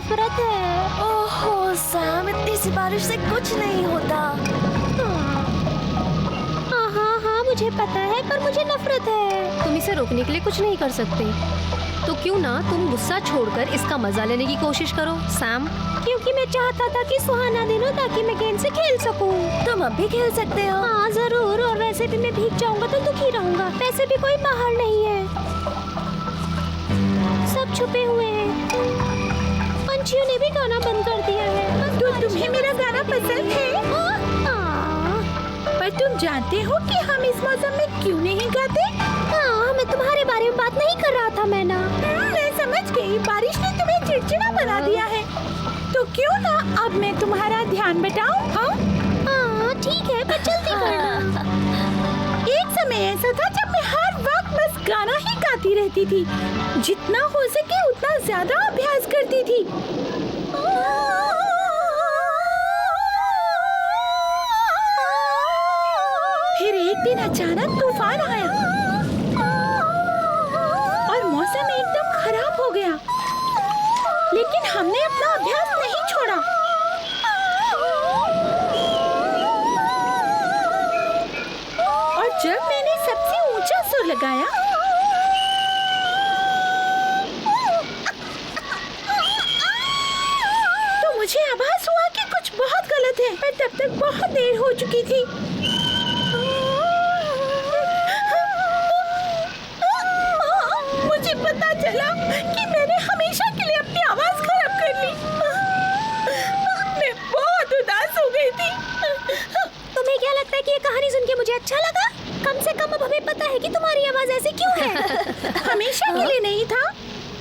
नफरत है। ओहो सैम, इतनी सी बारिश से कुछ नहीं होता। हाँ, मुझे पता है, पर मुझे नफरत है। तुम इसे रोकने के लिए कुछ नहीं कर सकते, तो क्यों ना तुम गुस्सा छोड़कर इसका मजा लेने की कोशिश करो सैम। क्योंकि मैं चाहता था कि सुहाना दिन हो ताकि मैं गेंद से खेल सकूं। तुम अब भी खेल सकते हो। हाँ जरूर, और वैसे भी मैं भीग जाऊंगा तो दुखी रहूंगा। वैसे भी कोई बाहर नहीं है, सब छुपे हुए हैं। पंछियों ने भी गाना बंद कर दिया है। तो तुम्हें मेरा गाना पसंद है? पर तुम जानते हो कि हम इस मौसम में क्यों नहीं गाते? हाँ, मैं तुम्हारे बारे में बात नहीं कर रहा था मैना। मैं समझ गई, बारिश ने तुम्हें चिड़चिड़ा बना दिया है। तो क्यों ना अब मैं तुम्हारा ध्यान बटाऊं? हाँ ठीक है, पर जल्दी करना। एक समय ऐसा था जब मैं हर वक्त बस गाना ही गाती रहती थी। जितना हो सके उतना ज्यादा अभ्यास करती थी। फिर एक दिन अचानक तूफान आया और मौसम एकदम खराब हो गया, लेकिन हमने अपना अभ्यास नहीं छोड़ा। और जब मैंने सबसे ऊंचा सुर लगाया तो मुझे आभास हुआ कि कुछ बहुत गलत है, पर तब तक बहुत देर हो चुकी थी। मुझे पता चला कि मैंने हमेशा के लिए अपनी आवाज खराब कर ली। मैं बहुत उदास हो गई थी। तुम्हें क्या लगता है कि ये कहानी सुन के मुझे अच्छा लगा? कम से कम अब हमें पता है कि तुम्हारी आवाज ऐसी क्यों है। हमेशा के लिए नहीं था।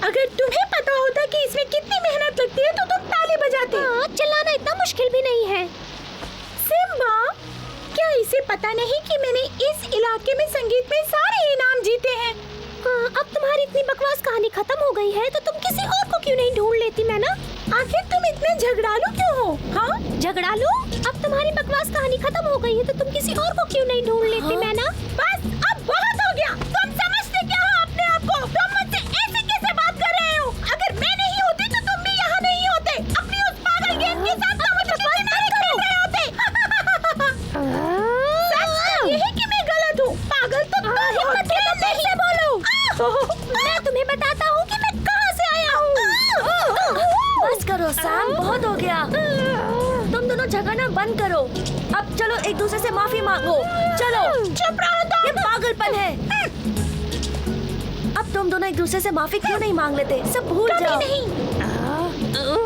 अगर तुम्हें पता होता कि इसमें कितनी मेहनत लगती है तो तुम ताली बजाते। चिल्लाना इतना मुश्किल भी नहीं है। सिम्बा, क्या इसे पता नहीं कि मैंने इस इलाके में संगीत में सारे इनाम जीते हैं? अब तुम्हारी इतनी बकवास कहानी खत्म हो गई है तो तुम किसी और को क्यों नहीं ढूंढ लेती मैना? आखिर तुम इतने झगड़ालू क्यों हो? हाँ, झगड़ालू? अब तुम्हारी बकवास कहानी खत्म हो गई है तो तुम किसी और को क्यों नहीं ढूंढ लेती मैना? बस अब बहुत हो गया। तुम समझते क्या हो अपने आप को? तुम मुझसे ऐसे कैसे बात कर रहे हो? अगर मैं नहीं होती तो तुम भी यहाँ नहीं होते। अपनी उस पागल गेंद के साथ तुम मुझे किनारे खेल रहे होते। सच यही कि मैं गलत हूँ। पागल तो तुम हो। नहीं बोलो। मैं तुम्हें बताता हूँ कि मैं कहाँ से आया हूँ। बस करो सैम, बहुत हो गया। तुम दोनों झगड़ना बंद करो। अब चलो एक दूसरे से माफी मांगो। चलो चुप रहो तुम। ये पागलपन है। अब तुम दोनों एक दूसरे से माफी क्यों नहीं मांग लेते? सब भूल कभी जाओ। नहीं।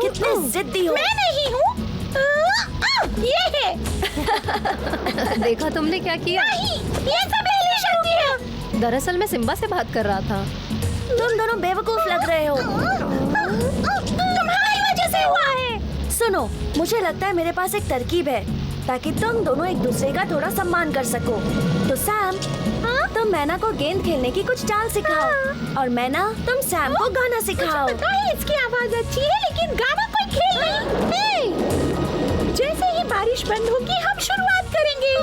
कितने जिद्दी हो। मैं नहीं हूँ। ये है। देखा तुमने क्या किया? नहीं, ये सब मेरी शक्ति है। दरअसल मैं सिम्बा से बात कर रहा था। तुम दोनों बेवकूफ लग रहे हो। तुम्हारी वजह से हुआ है। सुनो, मुझे लगता है मेरे पास एक तरकीब है ताकि तुम दोनों एक दूसरे का थोड़ा सम्मान कर सको। तो सैम, तुम मैना को गेंद खेलने की कुछ चाल सिखाओ और मैना तुम सैम को गाना सिखाओ। मुझे पता है इसकी आवाज अच्छी है, लेकिन गाना कोई खेल नहीं। जैसे ही बारिश बंद होगी हम शुरुआत करेंगे।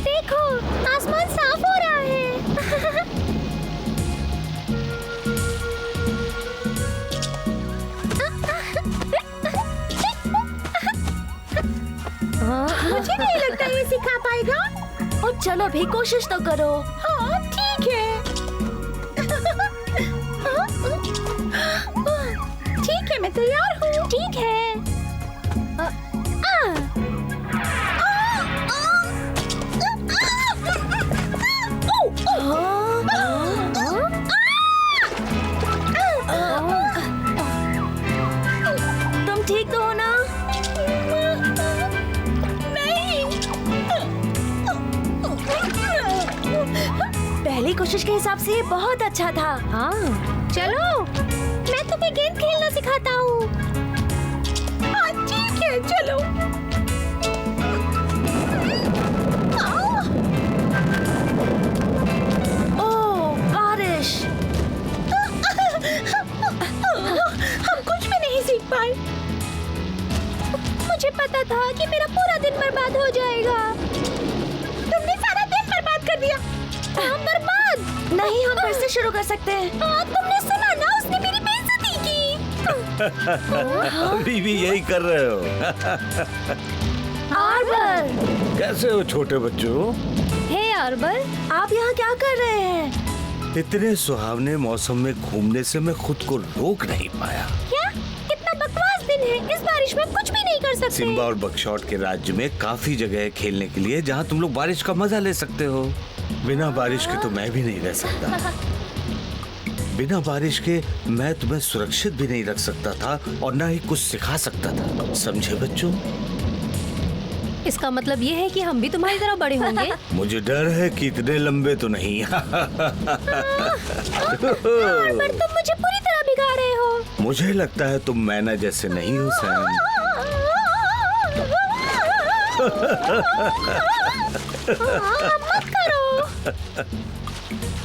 देखो, आसमान साफ हो रहा है। मुझे नहीं लगता ये सिखा पाएगा। और चलो भी कोशिश तो करो। हाँ ठीक है। ठीक है, मैं तैयार हूँ। ठीक है। तुम ठीक तो हो ना? पहली कोशिश के हिसाब से ये बहुत अच्छा था। हाँ, चलो, मैं तुम्हें गेंद खेलना सिखाता हूँ। हाँ ठीक है, चलो। ओह, बारिश। हम कुछ भी नहीं सीख पाए। मुझे पता था कि मेरा पूरा दिन बर्बाद हो जाएगा। तुमने सारा दिन बर्बाद कर दिया। बर्बाद? नहीं, हम फिर से शुरू कर सकते हैं। तुमने सुना ना, उसने मेरी बेइज्जती की। अभी भी यही कर रहे हो? आर्बर, कैसे हो छोटे बच्चों? हे आर्बर, आप यहाँ क्या कर रहे हैं? इतने सुहावने मौसम में घूमने से मैं खुद को रोक नहीं पाया। क्या? कितना बकवास दिन है। इस बारिश में कुछ भी नहीं कर सकते। सिम्बा और बकशॉट के राज्य में काफी जगह है खेलने के लिए जहाँ तुम लोग बारिश का मजा ले सकते हो। बिना बारिश के तो मैं भी नहीं रह सकता। बिना बारिश के मैं तुम्हें सुरक्षित भी नहीं रख सकता था और ना ही कुछ सिखा सकता था। समझे बच्चों? इसका मतलब ये है कि हम भी तुम्हारी तरह बड़े होंगे। मुझे डर है कि इतने लंबे तो नहीं। पर तुम मुझे पूरी तरह भिगा रहे हो। मुझे लगता है तुम मैना जैसे नहीं हो सैम। मत करो।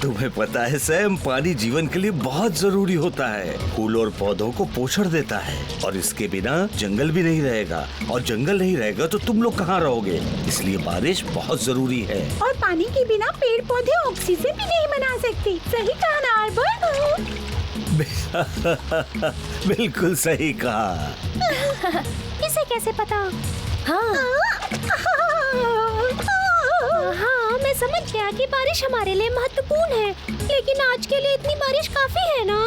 तुम्हें पता है सैम, पानी जीवन के लिए बहुत जरूरी होता है। फूल और पौधों को पोषण देता है और इसके बिना जंगल भी नहीं रहेगा और जंगल नहीं रहेगा तो तुम लोग कहाँ रहोगे। इसलिए बारिश बहुत जरूरी है। और पानी के बिना पेड़ पौधे ऑक्सीजन भी नहीं बना सकते। सही कहा ना आर्बर? बिल्कुल सही कहा। इसे कैसे पता? हाँ, हाँ, मैं समझ गया कि बारिश हमारे लिए महत्वपूर्ण है, लेकिन आज के लिए इतनी बारिश काफी है ना?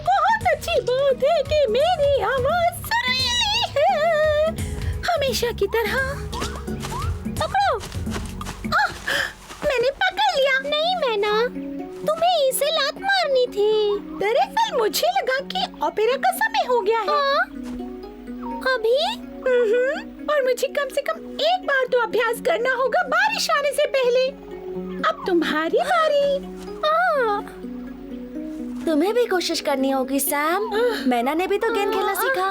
बहुत अच्छी बात है कि मेरी आवाज सुरीली है, हमेशा की तरह। पकड़ो। मैंने पकड़ लिया। नहीं मैना, तुम्हें इसे लात मारनी थी। दरअसल मुझे लगा कि ओपेरा का समय हो गया है। हाँ? अभी? और मुझे कम से कम एक बार तो अभ्यास करना होगा बारिश आने से पहले। अब तुम्हारी बारी। तुम्हें भी कोशिश करनी होगी सैम। मैना ने भी तो गेंद खेलना सीखा।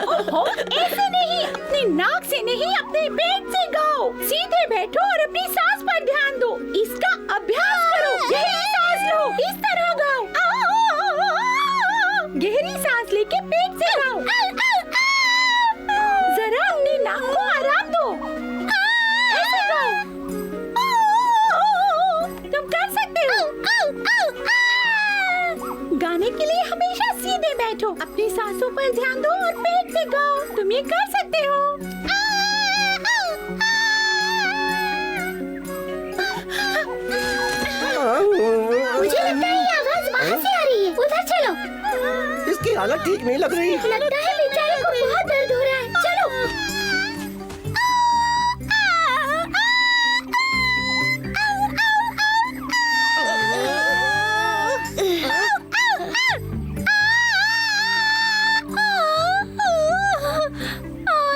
ओहो, ऐसे नहीं, अपनी नाक से नहीं, अपने पेट से गाओ। सीधे बैठो और अपनी सांस पर ध्यान दो। इसका अभ्यास करो। गहरी सांस लो, इस तरह गाओ। गहरी सांस लेके पेट से गाओ। जरा अपनी नाक को आराम दो। ऐसे गाओ। तुम कर सकते हो। गाने के लिए हमेशा सीधे बैठो, अपनी सांसों पर ध्यान दो और पेट से गाओ। तुम ये कर सकते हो। मुझे लगता है ये आवाज वहाँ से आ रही है। उधर चलो। इसकी हालत ठीक नहीं लग रही। लगता है बेचारे को बहुत दर्द हो रहा है। चलो।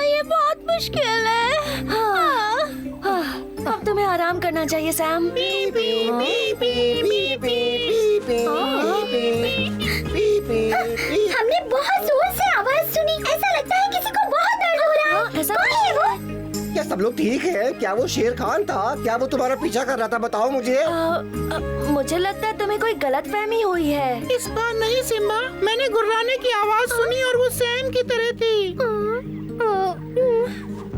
ये बहुत मुश्किल है। अब तुम्हें आराम करना चाहिए सैम। हमने बहुत जोर से आवाज सुनी। ऐसा लगता है किसी को बहुत दर्द हो रहा है। ऐसा कौन है वो? क्या सब लोग ठीक है? क्या वो शेर खान था? क्या वो तुम्हारा पीछा कर रहा था? बताओ मुझे। मुझे लगता है तुम्हें कोई गलतफहमी हुई है। इस बार नहीं सिम्बा, मैंने गुर्राने की आवाज सुनी और वो सैम की तरह थी।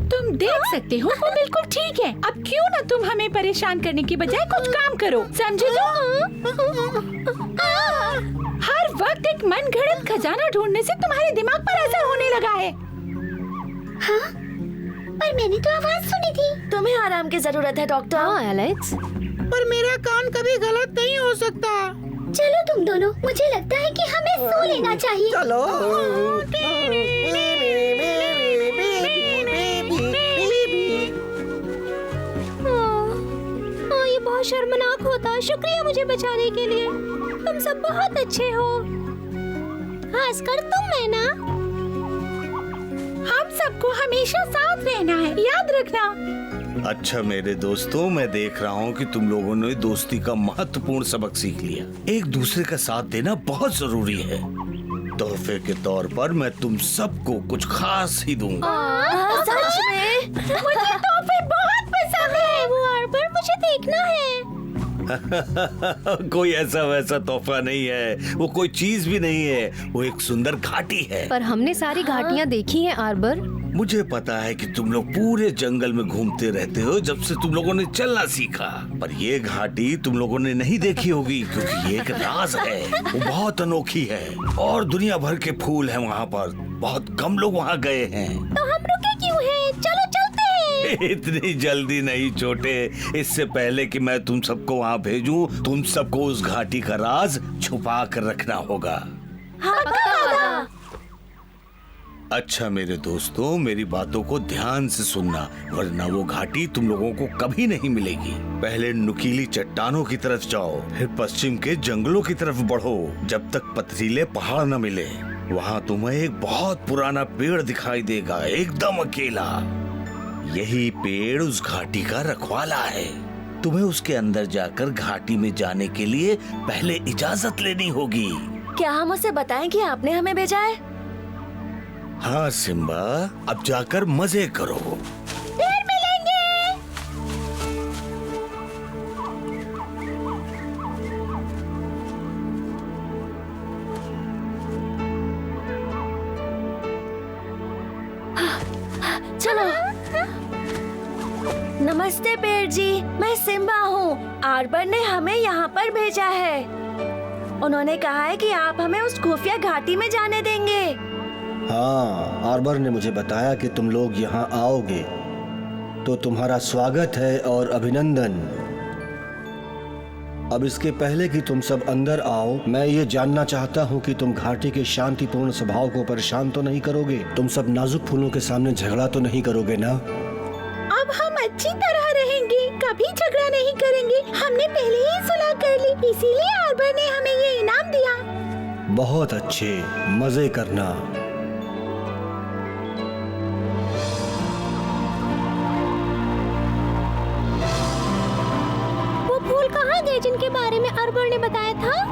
तुम देख सकते हो वो बिल्कुल ठीक है। अब क्यों ना तुम हमें परेशान करने की बजाय कुछ काम करो, समझे तुम? हर वक्त एक मन घड़त खजाना ढूंढने से तुम्हारे दिमाग पर असर होने लगा है। हाँ? पर मैंने तो आवाज सुनी थी। तुम्हें आराम की जरूरत है डॉक्टर। हाँ एलेक्स, पर मेरा कान कभी गलत नहीं हो सकता। चलो तुम दोनों, मुझे लगता है कि हमें सो लेना चाहिए। चलो। ये बहुत शर्मनाक होता। शुक्रिया मुझे बचाने के लिए। तुम सब बहुत अच्छे हो, खासकर तुम मैना। हम सबको हमेशा साथ रहना है, याद रखना। अच्छा मेरे दोस्तों, मैं देख रहा हूँ कि तुम लोगों ने दोस्ती का महत्वपूर्ण सबक सीख लिया। एक दूसरे का साथ देना बहुत जरूरी है। तोहफे के तौर पर मैं तुम सबको कुछ खास ही दूंगा। सच में? मुझे तोहफे बहुत पसंद है। वो आर्बर, मुझे देखना है। कोई ऐसा वैसा तोहफा नहीं है, वो कोई चीज भी नहीं है, वो एक सुंदर घाटी है। पर हमने सारी घाटियाँ देखी हैं आर्बर। मुझे पता है कि तुम लोग पूरे जंगल में घूमते रहते हो जब से तुम लोगों ने चलना सीखा, पर ये घाटी तुम लोगों ने नहीं देखी होगी क्योंकि ये एक राज है। वो बहुत अनोखी है और दुनिया भर के फूल हैं वहाँ पर। बहुत कम लोग वहाँ गए हैं। तो हम रुके क्यों हैं? चलो चलते हैं। इतनी जल्दी नहीं छोटे, इससे पहले कि मैं तुम सबको वहाँ भेजूं, तुम सबको उस घाटी का राज छुपा कर रखना होगा। हाँ, पक्का। अच्छा मेरे दोस्तों, मेरी बातों को ध्यान से सुनना, वरना वो घाटी तुम लोगों को कभी नहीं मिलेगी। पहले नुकीली चट्टानों की तरफ जाओ, फिर पश्चिम के जंगलों की तरफ बढ़ो जब तक पथरीले पहाड़ न मिले। वहाँ तुम्हें एक बहुत पुराना पेड़ दिखाई देगा, एकदम अकेला। यही पेड़ उस घाटी का रखवाला है। तुम्हें उसके अंदर जाकर घाटी में जाने के लिए पहले इजाजत लेनी होगी। क्या हम उसे बताएं कि आपने हमें भेजा है? हाँ सिम्बा, अब जाकर मजे करो। फिर मिलेंगे। चलो। नमस्ते पेड़ जी, मैं सिम्बा हूँ। आर्बर ने हमें यहाँ पर भेजा है। उन्होंने कहा है कि आप हमें उस खुफिया घाटी में जाने देंगे। हाँ, आर्बर ने मुझे बताया कि तुम लोग यहाँ आओगे, तो तुम्हारा स्वागत है और अभिनंदन। अब इसके पहले कि तुम सब अंदर आओ, मैं ये जानना चाहता हूँ कि तुम घाटी के शांतिपूर्ण स्वभाव को परेशान तो नहीं करोगे? तुम सब नाजुक फूलों के सामने झगड़ा तो नहीं करोगे ना? अब हम अच्छी तरह रहेंगे, कभी झगड़ा नहीं करेंगे। हमने पहले ही सुलह कर ली, इसीलिए आर्बर ने हमें ये इनाम दिया। बहुत अच्छे, मजे करना। वो फूल कहाँ गए जिनके बारे में आर्बर ने बताया था?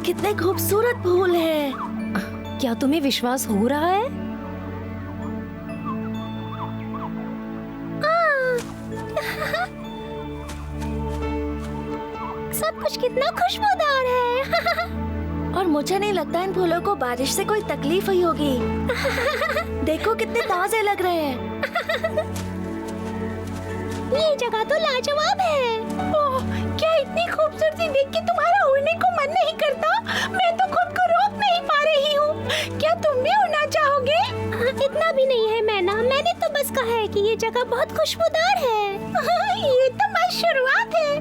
कितने खूबसूरत फूल हैं। क्या तुम्हें विश्वास हो रहा है? सब कुछ कितना खुशबूदार है। और मुझे नहीं लगता इन फूलों को बारिश से कोई तकलीफ हुई होगी। देखो कितने ताजे लग रहे हैं। ये जगह तो लाजवाब है। ओह, क्या इतनी खूबसूरती देख के तुम्हारा उड़ने को मन नहीं करता? मैं तो खुद को रोक नहीं पा रही हूँ। क्या तुम भी उड़ना चाहोगे? इतना भी नहीं है मैना, मैंने तो बस कहा है कि ये जगह बहुत खुशबूदार है। ये तो बस शुरुआत है।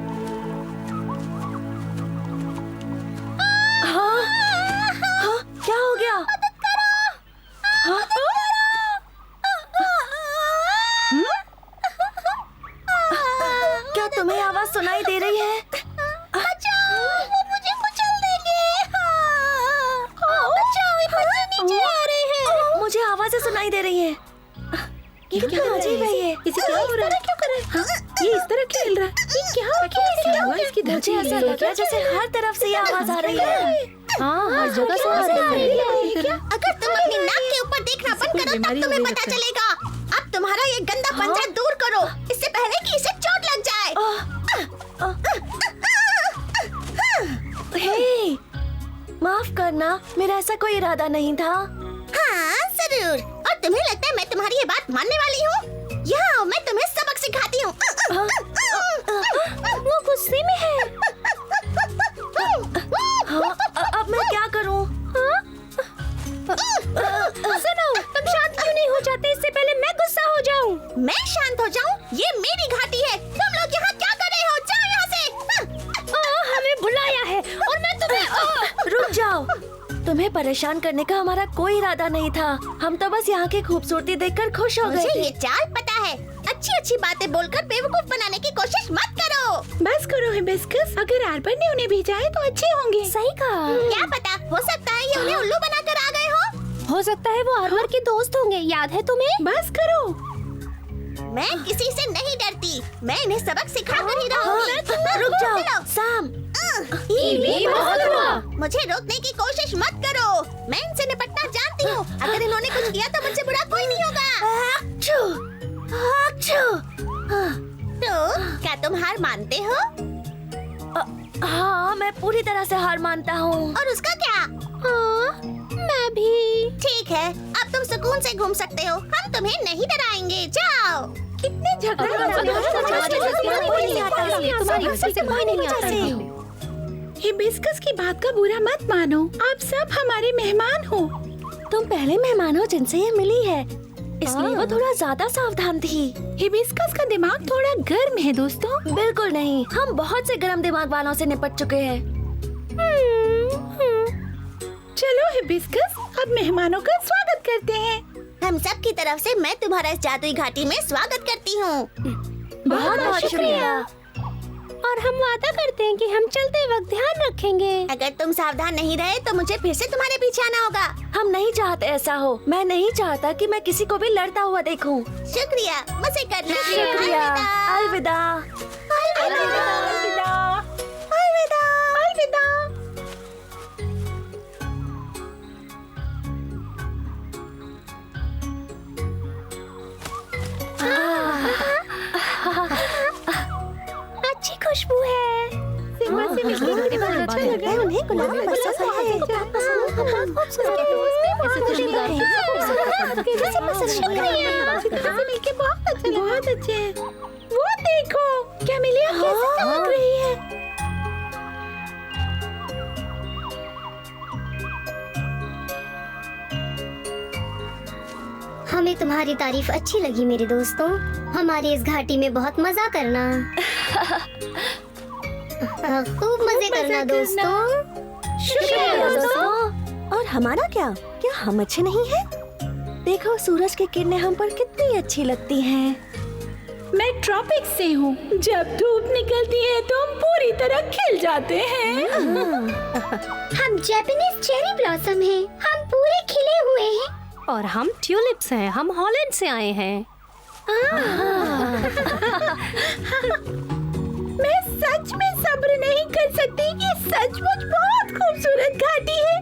हाँ? हाँ? क्या हो गया? हाँ? क्या तुम्हें आवाज सुनाई दे रही है? वो मुझे कुचल देंगे। बचाओ, नीचे आ रहे हैं। मुझे आवाजें सुनाई दे रही हैं। ये कितना अजीब है ये। इसे क्या हो रहा है? क्यों कर रहा है? ये इस तरह क्यों हिल रहा है? ये क्या हुआ? इसकी मुझे ऐसा लग रहा है जैसे हर तरफ से ये आवाज आ रही है। हाँ, हर जगह से आ रही है। अगर तुम अपनी नाक के ऊपर देखना बंद करो तब तुम्हें पता चलेगा। अब तुम्हारा ये गंदा पंजा दूर करो, इससे पहले कि इसे चोट लग जाए। हे, माफ करना, मेरा ऐसा कोई इरादा नहीं था। हाँ जरूर। और तुम्हें लगता है मैं तुम्हारी ये बात मानने वाली हूँ? यहाँ मैं तुम्हें सबक सिखाती हूँ। वो गुस्से में है। हाँ, अब मैं क्या करूँ? सुनो, तुम शांत क्यों नहीं हो जाते? इससे पहले मैं गुस्सा हो जाऊं। मैं शांत हो जाऊँ? ये मेरी घाटी है, तुम्हें परेशान करने का हमारा कोई इरादा नहीं था। हम तो बस यहाँ की खूबसूरती देखकर खुश हो गए मुझे थे। ये चाल पता है। अच्छी अच्छी बातें बोलकर बेवकूफ बनाने की कोशिश मत करो। बस करो हिबिस्कस, अगर आर्बर ने उन्हें भेजा है तो अच्छे होंगे। सही कहा। क्या पता, हो सकता है ये उन्हें उल्लू बनाकर आ गए हो। हो सकता है वो आर्बर के दोस्त होंगे, याद है तुम्हें? बस करो। मैं किसी से नहीं डरती। मैं इन्हें सबक सिखा कर ही रहूंगी। रुक जाओ चलो। सैम। बहुत हुआ। मुझे रोकने की कोशिश मत करो। मैं इनसे निपटना जानती हूँ। अगर इन्होंने कुछ किया तो मुझसे बुरा कोई नहीं होगा। तो क्या तुम हार मानते हो? हाँ, मैं पूरी तरह से हार मानता हूँ। और उसका क्या? हाँ, मैं भी। ठीक है, अब तुम सुकून से घूम सकते हो। हम तुम्हें नहीं डराएंगे। जाओ। कितने झगड़ा तुम्हारी वजह से कोई नहीं आता। हिबिस्कस की बात का बुरा मत मानो। आप सब हमारे मेहमान हो। तुम पहले मेहमान हो जिनसे ये मिली है, इसलिए वो थोड़ा ज्यादा सावधान थी। हिबिस्कस का दिमाग थोड़ा गर्म है दोस्तों। बिल्कुल नहीं, हम बहुत से गर्म दिमाग वालों से निपट चुके हैं। चलो हिबिस्कस, अब मेहमानों का स्वागत करते हैं। हम सब की तरफ से मैं तुम्हारा इस जादुई घाटी में स्वागत करती हूँ। बहुत बहुत शुक्रिया। और हम वादा करते हैं कि हम चलते वक्त ध्यान रखेंगे। अगर तुम सावधान नहीं रहे तो मुझे फिर से तुम्हारे पीछे आना होगा। हम नहीं चाहते ऐसा हो। मैं नहीं चाहता कि मैं किसी को भी लड़ता हुआ देखूं। शुक्रिया, मुझे करना। शुक्रिया। अलविदा। अलविदा। अलविदा। अलविदा। अच्छी खुशबू है। सिम्बा से मिलकर मुझे बहुत अच्छा लगा। उन्हें गुलाब पसंद है। बहुत अच्छे हैं। वो देखो, क्या मिलिया कैसे चमक रही है। हमें तुम्हारी तारीफ अच्छी लगी मेरे दोस्तों। हमारी इस घाटी में बहुत मजा करना। खूब मजे करना दोस्तों। शुक्रिया दोस्तों। और हमारा क्या? क्या हम अच्छे नहीं हैं? देखो सूरज की किरणें हम पर कितनी अच्छी लगती हैं। मैं ट्रॉपिक से हूँ। जब धूप निकलती है तो हम पूरी तरह खिल जाते हैं। हम जापानीज चेरी ब्लॉसम हैं। हम पूरे खिले हुए हैं। और हम ट्यूलिप्स हैं। हम हॉलैंड से आए हैं। मैं सच में सब्र नहीं कर सकती। ये सचमुच बहुत खूबसूरत घाटी है।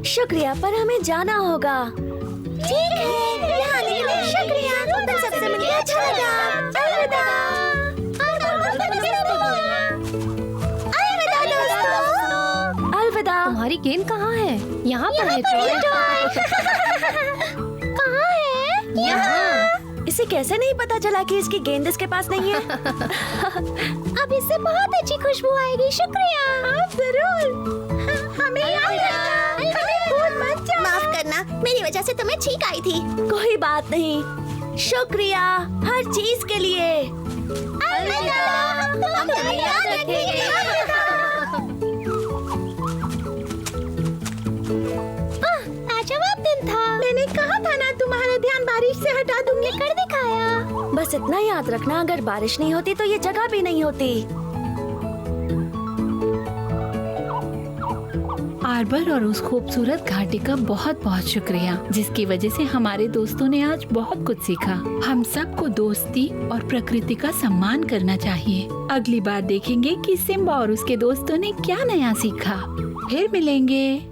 शुक्रिया, पर हमें जाना होगा। ठीक है, यहाँ आने के लिए शुक्रिया। तुम सबसे मिलकर अच्छा लगा। अलविदा। अलविदा दोस्तों। अलविदा। तुम्हारी गेंद कहाँ है? यहाँ पर है। यहाँ। इसे कैसे नहीं पता चला कि इसकी गेंद इसके पास नहीं है? अब इससे बहुत अच्छी खुशबू आएगी। शुक्रिया। जरूर, हमें याद रखना, हमें भूल मत जाना। माफ करना, मेरी वजह से तुम्हें छींक आई थी। कोई बात नहीं, शुक्रिया हर चीज के लिए। हम तुम्हें याद रखेंगे। लाजवाब दिन था। मैंने कहा था ना तुम्हारा ध्यान बारिश से हटा दूंगी। कर दिखाया। बस इतना याद रखना, अगर बारिश नहीं होती तो ये जगह भी नहीं होती। आर्बर और उस खूबसूरत घाटी का बहुत बहुत शुक्रिया, जिसकी वजह से हमारे दोस्तों ने आज बहुत कुछ सीखा। हम सबको दोस्ती और प्रकृति का सम्मान करना चाहिए। अगली बार देखेंगे कि सिम्बा और उसके दोस्तों ने क्या नया सीखा। फिर मिलेंगे।